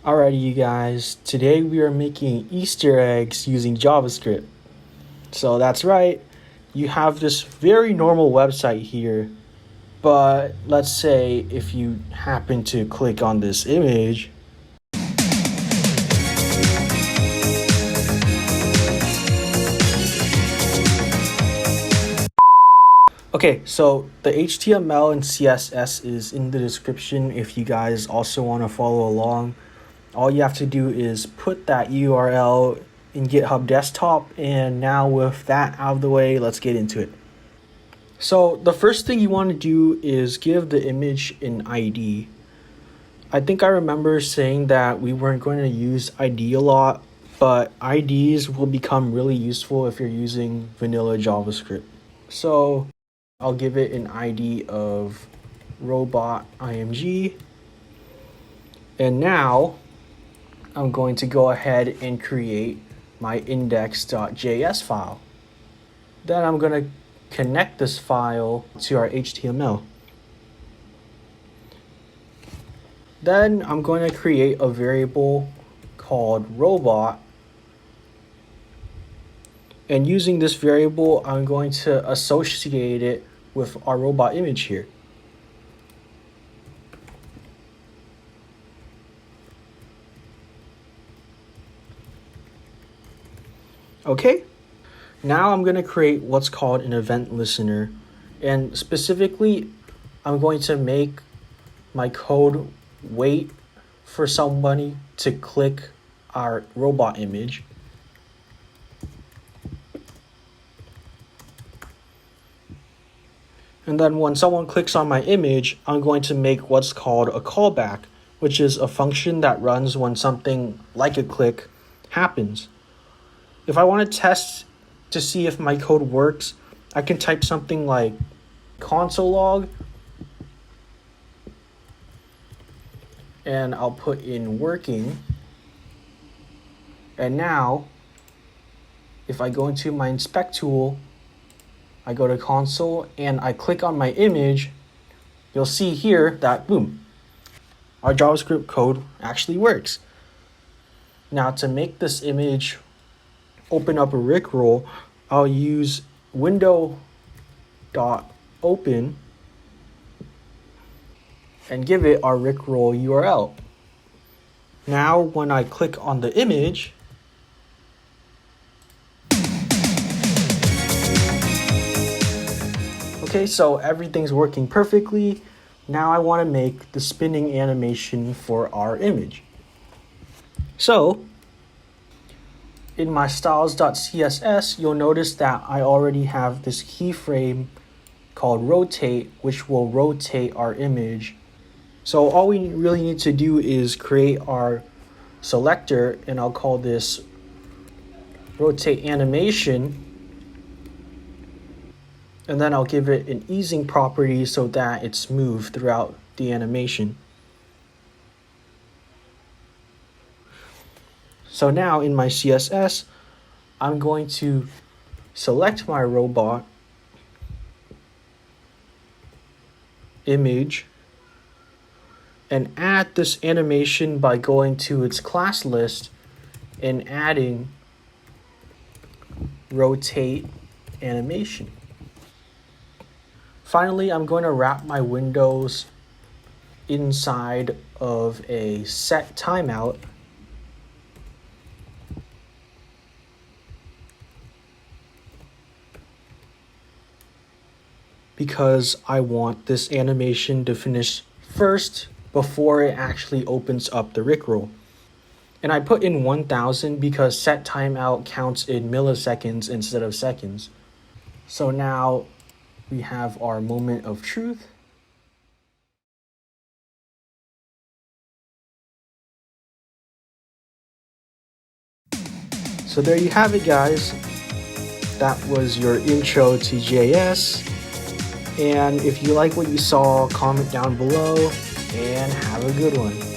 Alrighty, you guys, today we are making Easter eggs using JavaScript. So that's right, you have this very normal website here, but let's say if you happen to click on this image, okay, so the HTML and CSS is in the description if you guys also want to follow along. All you have to do is put that URL in GitHub desktop, and now with that out of the way, let's get into it. So the first thing you want to do is give the image an ID. I think I remember saying that we weren't going to use ID a lot, but IDs will become really useful if you're using vanilla JavaScript. So I'll give it an ID of robot img, and now I'm going to go ahead and create my index.js file. Then I'm going to connect this file to our HTML. Then I'm going to create a variable called robot. And using this variable, I'm going to associate it with our robot image here. Okay, now I'm going to create what's called an event listener, and specifically I'm going to make my code wait for somebody to click our robot image. And then when someone clicks on my image, I'm going to make what's called a callback, which is a function that runs when something like a click happens. If I want to test to see if my code works, I can type something like console log, and I'll put in working. And now, if I go into my inspect tool, I go to console and I click on my image, you'll see here that boom, our JavaScript code actually works. Now to make this image open up a Rickroll, I'll use window.open and give it our Rickroll URL. Now when I click on the image, okay, so everything's working perfectly. Now I want to make the spinning animation for our image. So in my styles.css, you'll notice that I already have this keyframe called rotate, which will rotate our image. So all we really need to do is create our selector, and I'll call this rotate animation. And then I'll give it an easing property so that it's smooth throughout the animation. So now in my CSS, I'm going to select my robot image and add this animation by going to its class list and adding rotate animation. Finally, I'm going to wrap my windows inside of a SetTimeout. Because I want this animation to finish first before it actually opens up the Rickroll. And I put in 1000 because SetTimeout counts in milliseconds instead of seconds. So now we have our moment of truth. So there you have it, guys. That was your intro to JS. And if you like what you saw, comment down below and have a good one.